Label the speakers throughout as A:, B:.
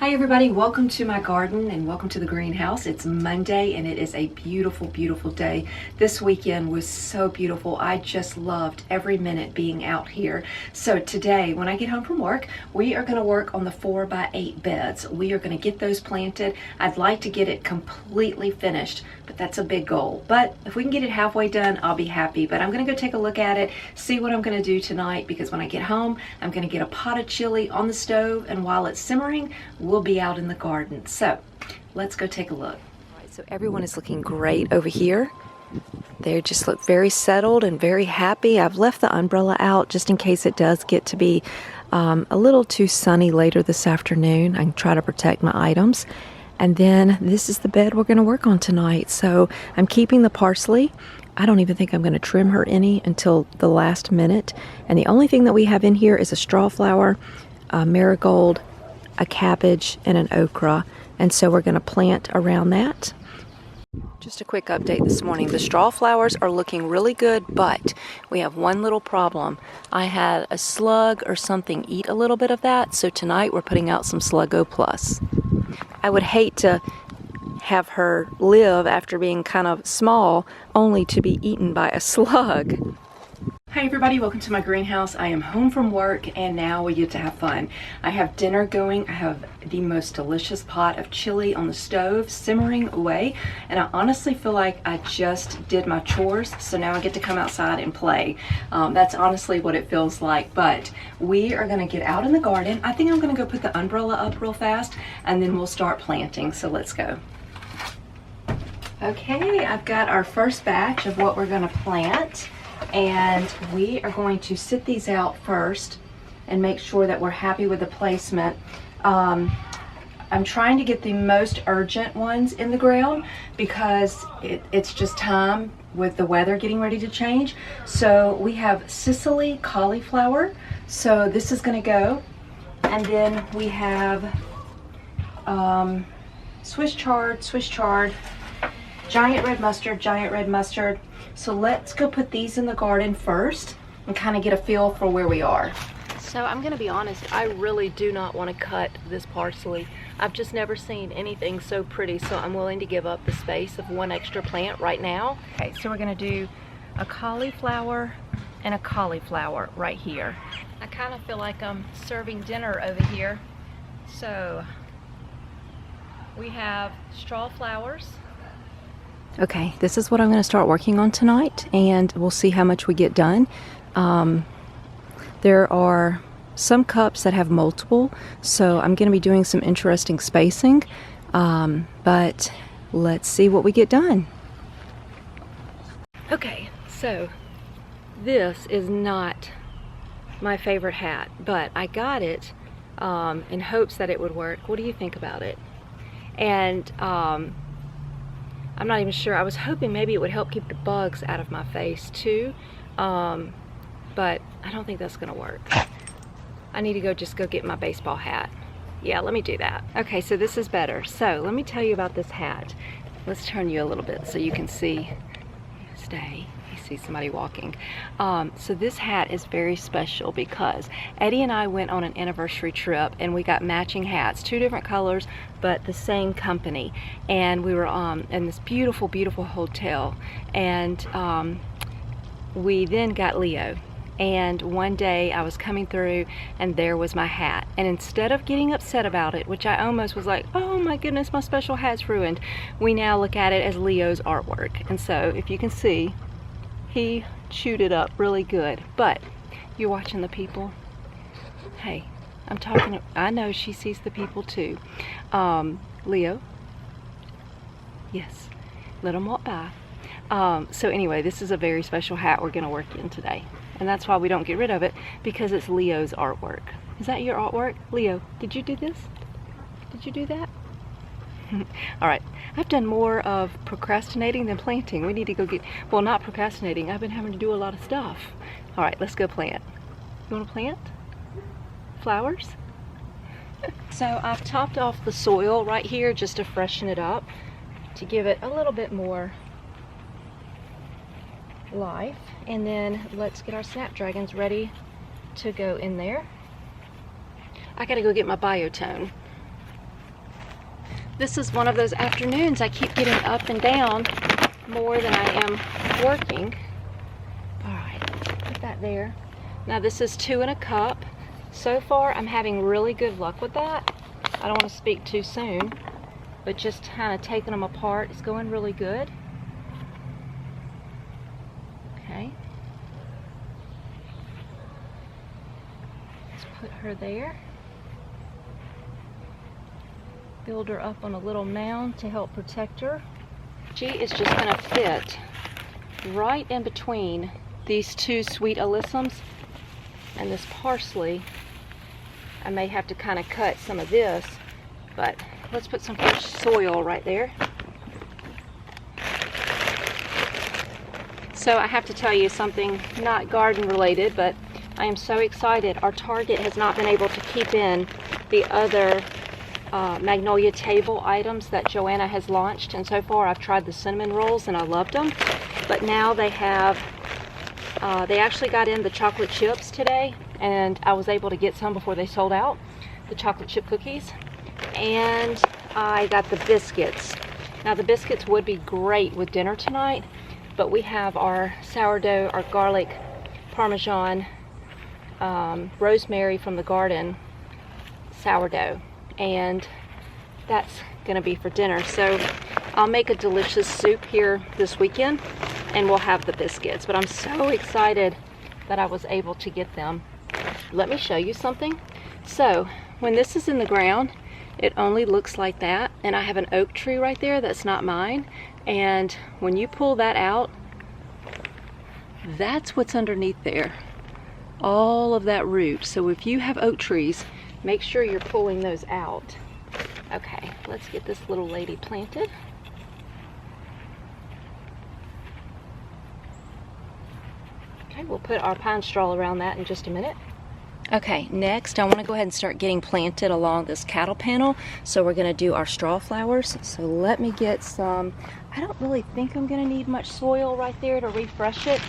A: Hi everybody, welcome to my garden and welcome to the greenhouse. It's Monday and it is a beautiful, beautiful day. This weekend was so beautiful. I just loved every minute being out here. So today, when I get home from work, we are gonna work on the 4x8 beds. We are gonna get those planted. I'd like to get it completely finished, but that's a big goal. But if we can get it halfway done, I'll be happy. But I'm gonna go take a look at it, see what I'm gonna do tonight, because when I get home, I'm gonna get a pot of chili on the stove, and while it's simmering, we'll be out in the garden. So let's go take a look. All right, so everyone is looking great over here. They just look very settled and very happy. I've left the umbrella out just in case it does get to be a little too sunny later this afternoon. I can try to protect my items. And then this is the bed we're going to work on tonight. So I'm keeping the parsley. I don't even think I'm going to trim her any until the last minute. And the only thing that we have in here is a strawflower, a marigold, a cabbage, and an okra. And so we're going to plant around that. Just a quick update this morning. The strawflowers are looking really good, but we have one little problem. I had a slug or something eat a little bit of that, so tonight we're putting out some Sluggo Plus. I would hate to have her live after being kind of small only to be eaten by a slug. Hi everybody, welcome to my greenhouse. I am home from work and now we get to have fun. I have dinner going. I have the most delicious pot of chili on the stove simmering away, and I honestly feel like I just did my chores, so now I get to come outside and play. That's honestly what it feels like, but we are gonna get out in the garden. I think I'm gonna go put the umbrella up real fast and then we'll start planting, so let's go. Okay, I've got our first batch of what we're gonna plant. And we are going to sit these out first and make sure that we're happy with the placement. I'm trying to get the most urgent ones in the ground because it's just time with the weather getting ready to change. So we have Sicily cauliflower. So this is going to go. And then we have Swiss chard, giant red mustard. So let's go put these in the garden first and kind of get a feel for where we are. So I'm going to be honest, I really do not want to cut this parsley. I've just never seen anything so pretty, so I'm willing to give up the space of one extra plant right now. Okay, so we're going to do a cauliflower and a cauliflower right here. I kind of feel like I'm serving dinner over here. So we have strawflowers. Okay, this is what I'm going to start working on tonight, and we'll see how much we get done. There are some cups that have multiple, so I'm going to be doing some interesting spacing, but let's see what we get done. Okay, so this is not my favorite hat, but I got it in hopes that it would work. What do you think about it? And I'm not even sure. I was hoping maybe it would help keep the bugs out of my face too, but I don't think that's gonna work. I need to just go get my baseball hat. Yeah, let me do that. Okay, so this is better. So let me tell you about this hat. Let's turn you a little bit so you can see. Stay. You see somebody walking. So this hat is very special because Eddie and I went on an anniversary trip and we got matching hats, 2 different colors but the same company, and we were in this beautiful, beautiful hotel, and we then got Leo. And one day I was coming through and there was my hat, and instead of getting upset about it, which I almost was like, oh my goodness, my special hat's ruined, we now look at it as Leo's artwork. And so if you can see, he chewed it up really good. But you're watching the people. Hey, I'm talking, I know she sees the people too. Leo, yes, let him walk by. So anyway, this is a very special hat we're gonna work in today. And that's why we don't get rid of it, because it's Leo's artwork. Is that your artwork? Leo, did you do this? Did you do that? All right, I've done more of procrastinating than planting. We need to go get, well, not procrastinating. I've been having to do a lot of stuff. All right, let's go plant. You wanna plant? Flowers? So I've topped off the soil right here just to freshen it up, to give it a little bit more life. And then let's get our Snapdragons ready to go in there. I gotta go get my biotone. This is one of those afternoons I keep getting up and down more than I am working. All right, put that there. Now this is 2 in a cup. So far I'm having really good luck with that. I don't want to speak too soon, but just kind of taking them apart is going really good. Okay. Let's put her there. Build her up on a little mound to help protect her. She is just going to fit right in between these 2 sweet alyssums and this parsley. I may have to kind of cut some of this, but let's put some fresh soil right there. So I have to tell you something not garden related, but I am so excited. Our Target has not been able to keep in the other Magnolia table items that Joanna has launched, and so far I've tried the cinnamon rolls and I loved them, but now they have they actually got in the chocolate chips today, and I was able to get some before they sold out, the chocolate chip cookies, and I got the biscuits. Now the biscuits would be great with dinner tonight, but we have our sourdough, our garlic parmesan rosemary from the garden sourdough, and that's gonna be for dinner. So I'll make a delicious soup here this weekend and we'll have the biscuits, but I'm so excited that I was able to get them. Let me show you something. So when this is in the ground, it only looks like that, and I have an oak tree right there that's not mine, and when you pull that out, that's what's underneath there, all of that root. So if you have oak trees, make sure you're pulling those out. Okay, let's get this little lady planted. Okay, we'll put our pine straw around that in just a minute. Okay, next I want to go ahead and start getting planted along this cattle panel. So we're going to do our Strawflowers. So let me get some. I don't really think I'm going to need much soil right there to refresh it,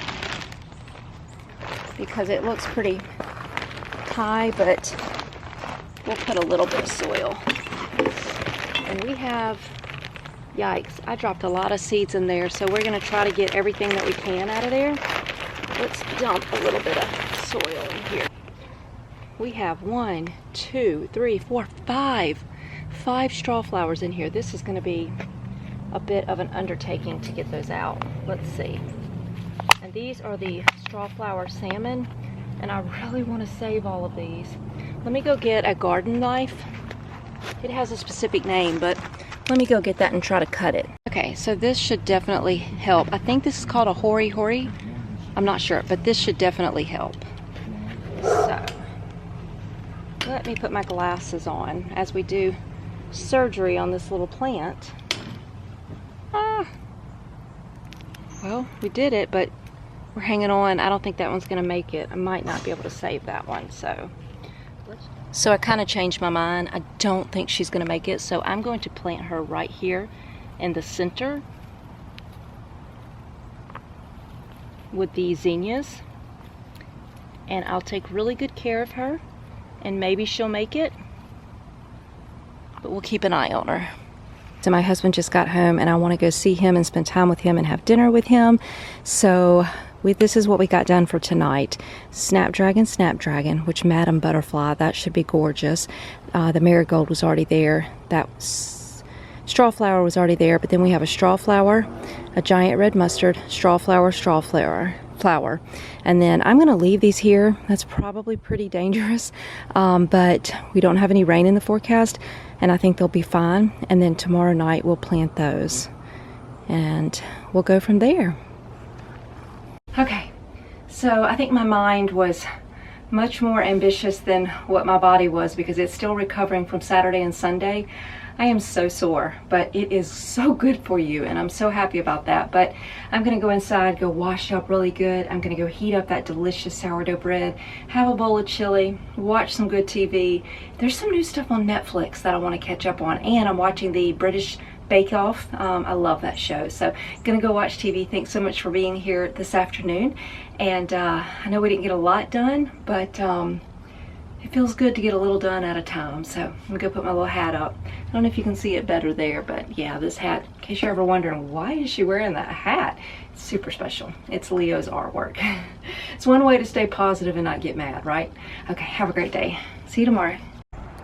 A: because it looks pretty high, but we'll put a little bit of soil. And we have, yikes, I dropped a lot of seeds in there, so we're going to try to get everything that we can out of there. Let's dump a little bit of soil in here. We have 1, 2, 3, 4, 5 Strawflowers in here. This is going to be a bit of an undertaking to get those out. Let's see. And these are the Strawflower salmon, and I really want to save all of these. Let me go get a garden knife. It has a specific name, but let me go get that and try to cut it. Okay, so this should definitely help. I think this is called a hori. I'm not sure, but this should definitely help. So let me put my glasses on as we do surgery on this little plant. Well, we did it, but we're hanging on. I don't think that one's gonna make it. I might not be able to save that one, so I kind of changed my mind. I don't think she's gonna make it, so I'm going to plant her right here in the center with the zinnias, and I'll take really good care of her, and maybe she'll make it, but we'll keep an eye on her. So my husband just got home, and I want to go see him and spend time with him and have dinner with him. So this is what we got done for tonight. Snapdragon, which Madam Butterfly, that should be gorgeous. The marigold was already there. That Strawflower was already there, but then we have a Strawflower, a giant red mustard, Strawflower, and then I'm going to leave these here. That's probably pretty dangerous, but we don't have any rain in the forecast, and I think they'll be fine. And then tomorrow night we'll plant those, and we'll go from there. Okay, so I think my mind was much more ambitious than what my body was, because it's still recovering from Saturday and Sunday. I am so sore, but it is so good for you, and I'm so happy about that. But I'm gonna go inside, go wash up really good. I'm gonna go heat up that delicious sourdough bread, have a bowl of chili, watch some good TV. There's some new stuff on Netflix that I want to catch up on, and I'm watching the British Bake Off. I love that show, so gonna go watch TV. Thanks so much for being here this afternoon, and I know we didn't get a lot done, but it feels good to get a little done at a time. So I'm gonna go put my little hat up. I don't know if you can see it better there, but yeah, this hat, in case you're ever wondering, why is she wearing that hat? It's super special. It's Leo's artwork. It's one way to stay positive and not get mad, right? Okay, have a great day. See you tomorrow.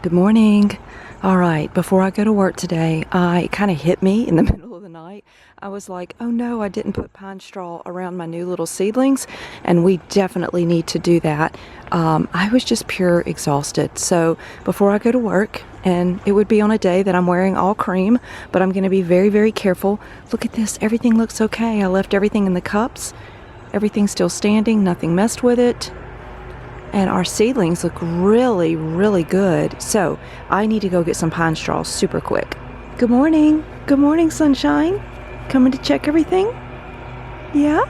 A: Good morning. All right, before I go to work today, it kind of hit me in the middle of the night. I was like, oh no, I didn't put pine straw around my new little seedlings, and we definitely need to do that. I was just pure exhausted. So before I go to work, and it would be on a day that I'm wearing all cream, but I'm going to be very, very careful. Look at this. Everything looks okay. I left everything in the cups. Everything's still standing. Nothing messed with it. And our seedlings look really, really good. So I need to go get some pine straw super quick. Good morning. Good morning, sunshine. Coming to check everything? Yeah?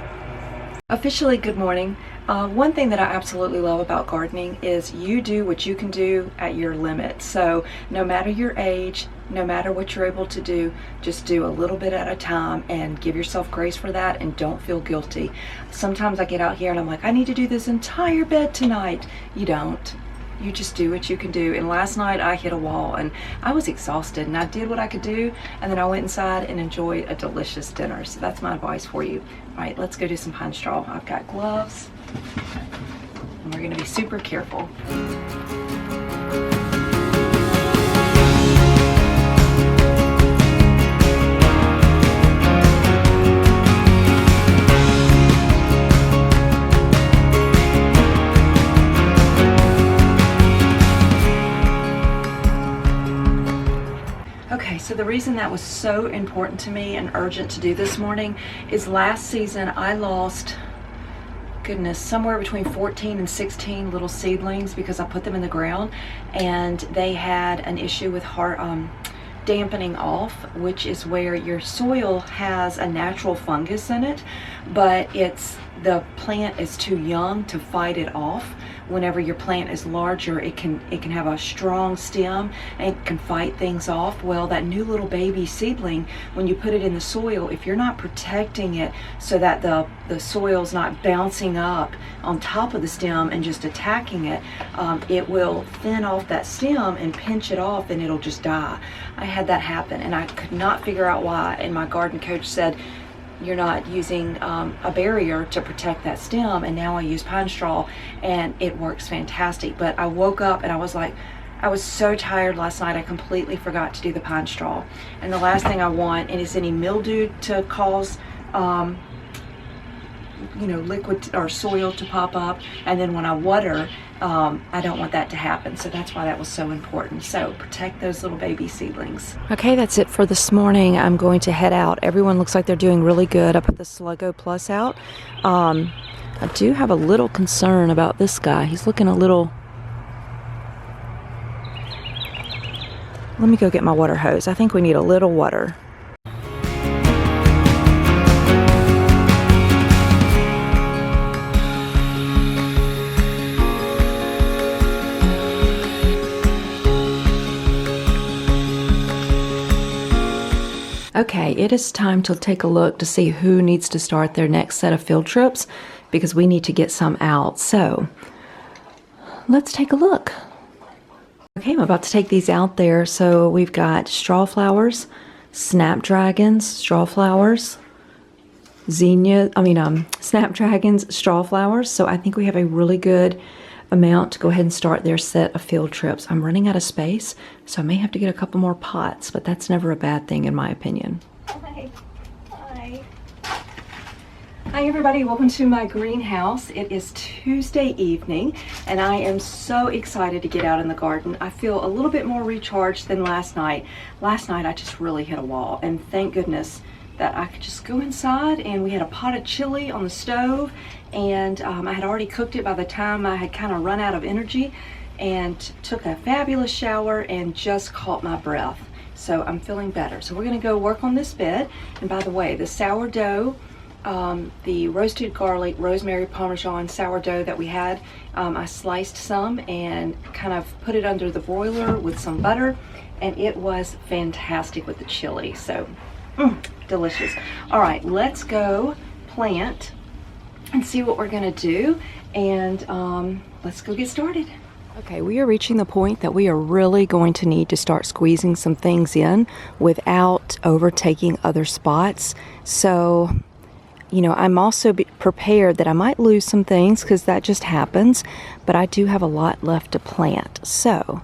A: Officially, good morning. One thing that I absolutely love about gardening is you do what you can do at your limit. So no matter your age, no matter what you're able to do, just do a little bit at a time and give yourself grace for that, and don't feel guilty. Sometimes I get out here and I'm like, I need to do this entire bed tonight. You don't. You just do what you can do. And last night I hit a wall and I was exhausted, and I did what I could do, and then I went inside and enjoyed a delicious dinner. So that's my advice for you. All right, let's go do some pine straw. I've got gloves and we're going to be super careful. Okay, so the reason that was so important to me and urgent to do this morning is last season I lost, goodness, somewhere between 14 and 16 little seedlings because I put them in the ground, and they had an issue with dampening off, which is where your soil has a natural fungus in it, but the plant is too young to fight it off. Whenever your plant is larger, it can have a strong stem and it can fight things off. Well, that new little baby seedling, when you put it in the soil, if you're not protecting it so that the soil's not bouncing up on top of the stem and just attacking it, it will thin off that stem and pinch it off, and it'll just die. I had that happen and I could not figure out why, and my garden coach said, you're not using a barrier to protect that stem, and now I use pine straw and it works fantastic. But I woke up and I was like, I was so tired last night I completely forgot to do the pine straw. And the last thing I want is any mildew to cause liquid or soil to pop up, and then when I water, I don't want that to happen. So that's why that was so important. So protect those little baby seedlings. Okay, that's it for this morning. I'm going to head out. Everyone looks like they're doing really good. I put the Sluggo Plus out. I do have a little concern about this guy. He's looking a little... Let me go get my water hose. I think we need a little water. Okay, it is time to take a look to see who needs to start their next set of field trips, because we need to get some out. So let's take a look. Okay, I'm about to take these out there. So we've got Strawflowers, Snapdragons, Strawflowers, Snapdragons, Strawflowers. So I think we have a really good amount to go ahead and start their set of field trips. I'm running out of space, so I may have to get a couple more pots, but that's never a bad thing in my opinion. Hi. Hi. Hi everybody, welcome to my greenhouse. It is Tuesday evening and I am so excited to get out in the garden. I feel a little bit more recharged than last night. Last night I just really hit a wall, and thank goodness that I could just go inside, and we had a pot of chili on the stove, and I had already cooked it by the time I had kind of run out of energy, and took a fabulous shower and just caught my breath. So I'm feeling better. So we're gonna go work on this bed. And by the way, the sourdough, the roasted garlic, rosemary, Parmesan sourdough that we had, I sliced some and kind of put it under the broiler with some butter, and it was fantastic with the chili. So delicious. All right, let's go plant and see what we're gonna do, and let's go get started. Okay, we are reaching the point that we are really going to need to start squeezing some things in without overtaking other spots. So, you know, I'm also prepared that I might lose some things because that just happens, but I do have a lot left to plant. So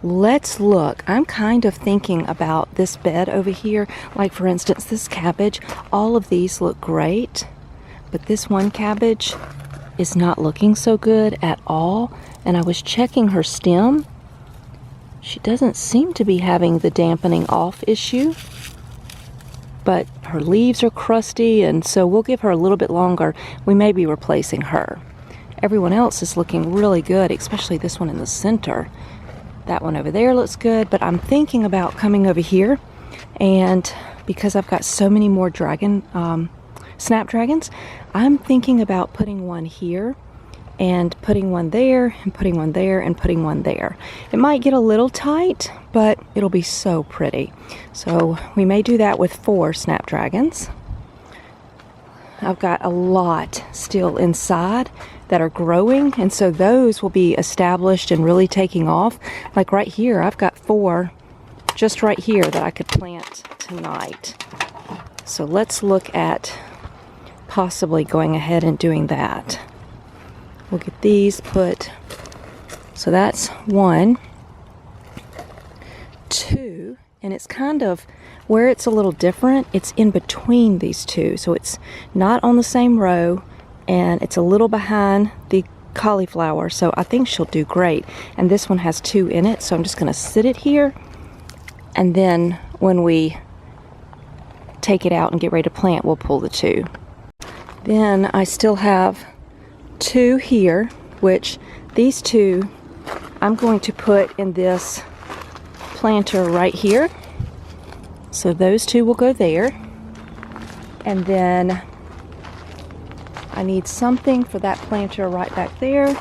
A: let's look. I'm kind of thinking about this bed over here. Like for instance, this cabbage, all of these look great, but this one cabbage is not looking so good at all. And I was checking her stem. She doesn't seem to be having the dampening off issue, but her leaves are crusty, and so we'll give her a little bit longer. We may be replacing her. Everyone else is looking really good, especially this one in the center. That one over there looks good, but I'm thinking about coming over here, and because I've got so many more Snapdragons, I'm thinking about putting one here and putting one there and putting one there and putting one there. It might get a little tight, but it'll be so pretty. So we may do that with 4 Snapdragons. I've got a lot still inside that are growing, and so those will be established and really taking off. Like right here, I've got 4 just right here that I could plant tonight. So let's look at possibly going ahead and doing that. We'll get these put, so that's 1, 2, and it's kind of where it's a little different, it's in between these 2, so it's not on the same row, and it's a little behind the cauliflower, so I think she'll do great. And this one has 2 in it, so I'm just going to sit it here, and then when we take it out and get ready to plant, we'll pull the 2. Then I still have 2 here, which these 2 I'm going to put in this planter right here. So those 2 will go there. And then I need something for that planter right back there.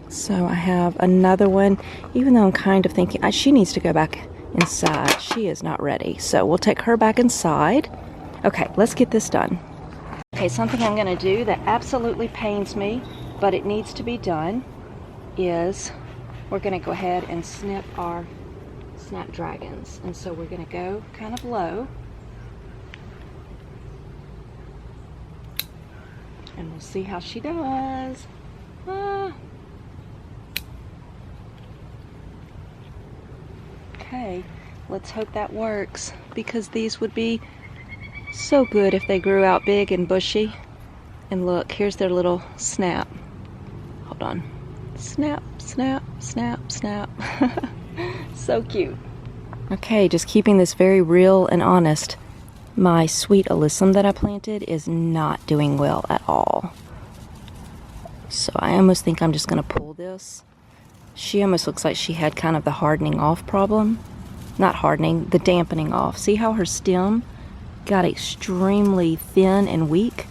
A: So I have another one, even though I'm kind of thinking she needs to go back inside. She is not ready. So we'll take her back inside. Okay, let's get this done. Okay, something I'm going to do that absolutely pains me, but it needs to be done, is we're going to go ahead and snip our Snapdragons. And so we're going to go kind of low. And we'll see how she does. Okay, let's hope that works, because these would be so good if they grew out big and bushy. And look, here's their little snap. Hold on. Snap, snap, snap, snap. So cute. Okay, just keeping this very real and honest. My sweet alyssum that I planted is not doing well at all. So I almost think I'm just going to pull this. She almost looks like she had kind of the hardening off problem. Not hardening, the dampening off. See how her stem got extremely thin and weak?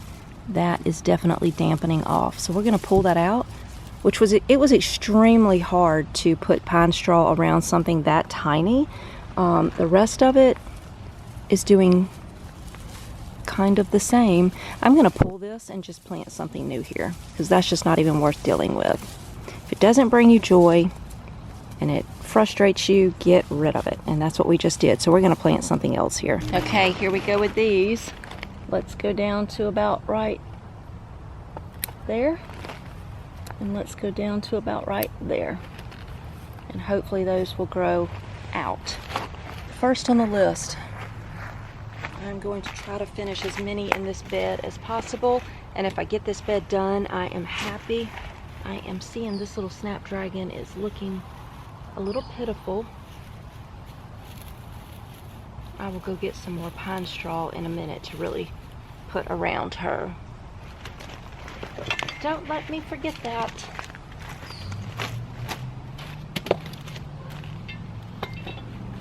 A: That is definitely dampening off. So we're going to pull that out, which was, it was extremely hard to put pine straw around something that tiny. The rest of it is doing kind of the same. I'm going to pull this and just plant something new here, because that's just not even worth dealing with. If it doesn't bring you joy and it frustrates you, get rid of it. And that's what we just did. So we're going to plant something else here. Okay, here we go with these. Let's go down to about right there. And let's go down to about right there. And hopefully those will grow out. First on the list, I'm going to try to finish as many in this bed as possible. And if I get this bed done, I am happy. I am seeing this little Snapdragon is looking a little pitiful. I will go get some more pine straw in a minute to really put around her. Don't let me forget that.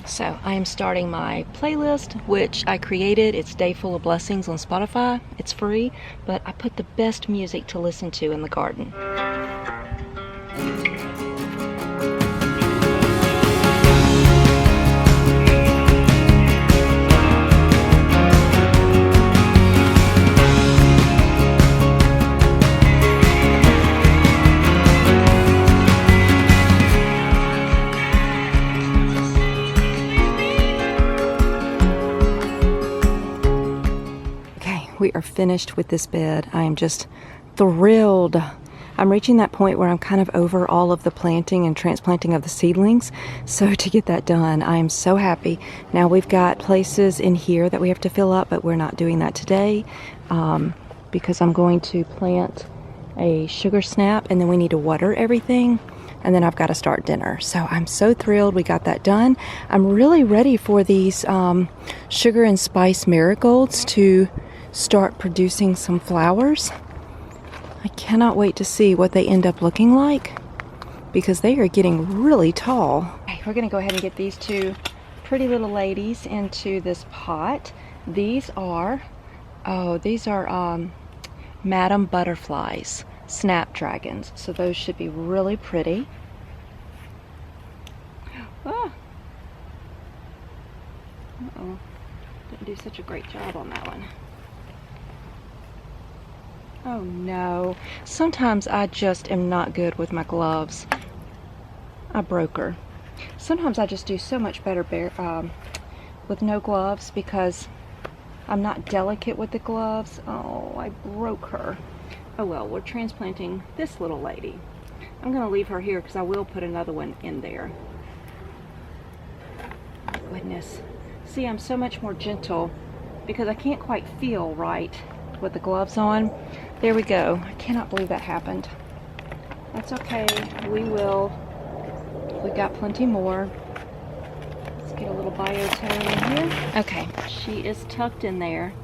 A: So I am starting my playlist, which I created. It's Day Full of Blessings on Spotify. It's free, but I put the best music to listen to in the garden. we are finished with this bed. I am just thrilled. I'm reaching that point where I'm kind of over all of the planting and transplanting of the seedlings. So to get that done, I am so happy. Now we've got places in here that we have to fill up, but we're not doing that today because I'm going to plant a sugar snap and then we need to water everything. And then I've got to start dinner. So I'm so thrilled we got that done. I'm really ready for these sugar and spice marigolds to start producing some flowers. I cannot wait to see what they end up looking like because they are getting really tall. Okay, we're gonna go ahead and get these two pretty little ladies into this pot. These are, Madam Butterflies, Snapdragons. So those should be really pretty. Oh. Uh-oh, didn't do such a great job on that one. Oh no, sometimes I just am not good with my gloves. I broke her. Sometimes I just do so much better with no gloves because I'm not delicate with the gloves. Oh, I broke her. Oh well, we're transplanting this little lady. I'm gonna leave her here because I will put another one in there. Goodness. See, I'm so much more gentle because I can't quite feel right with the gloves on. There we go. I cannot believe that happened. That's okay. We've got plenty more. Let's get a little biotone in here. Okay, she is tucked in there.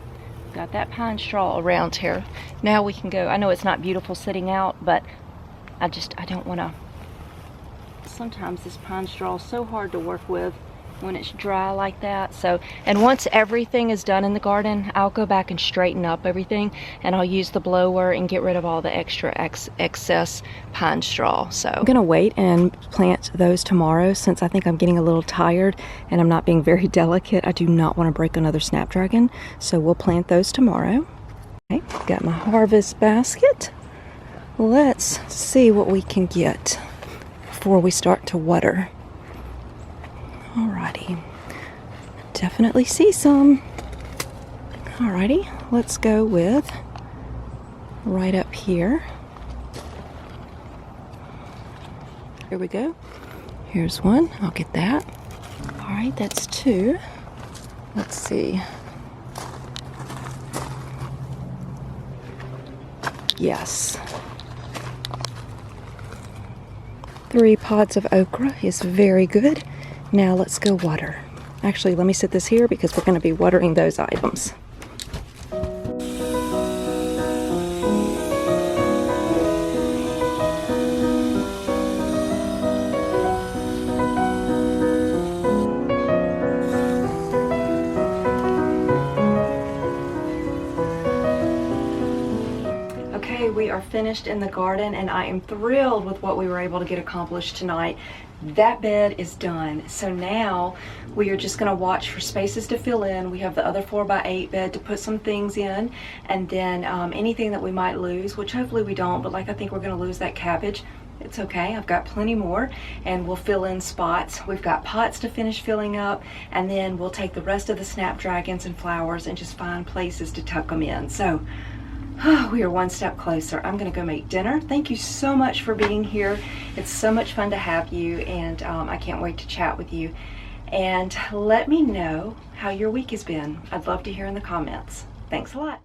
A: Got that pine straw around here. Now we can go. I know it's not beautiful sitting out, but I don't want to. Sometimes this pine straw is so hard to work with when it's dry like that. So, and once everything is done in the garden, I'll go back and straighten up everything, and I'll use the blower and get rid of all the extra excess pine straw. So I'm gonna wait and plant those tomorrow since I think I'm getting a little tired and I'm not being very delicate. I do not want to break another Snapdragon, so we'll plant those tomorrow. Okay, got my harvest basket. Let's see what we can get before we start to water. Alrighty, definitely see some. Alrighty, let's go with right up here. Here we go. Here's one. I'll get that. Alright, that's two. Let's see. Yes. 3 pods of okra is very good. Now let's go water. Actually, let me set this here because we're going to be watering those items. Okay, we are finished in the garden and I am thrilled with what we were able to get accomplished tonight. That bed is done. So now we are just going to watch for spaces to fill in. We have the other 4x8 bed to put some things in, and then anything that we might lose, which hopefully we don't, but like I think we're going to lose that cabbage. It's okay, I've got plenty more, and we'll fill in spots. We've got pots to finish filling up, and then we'll take the rest of the Snapdragons and flowers and just find places to tuck them in. So we are one step closer. I'm gonna go make dinner. Thank you so much for being here. It's so much fun to have you, and I can't wait to chat with you. And let me know how your week has been. I'd love to hear in the comments. Thanks a lot.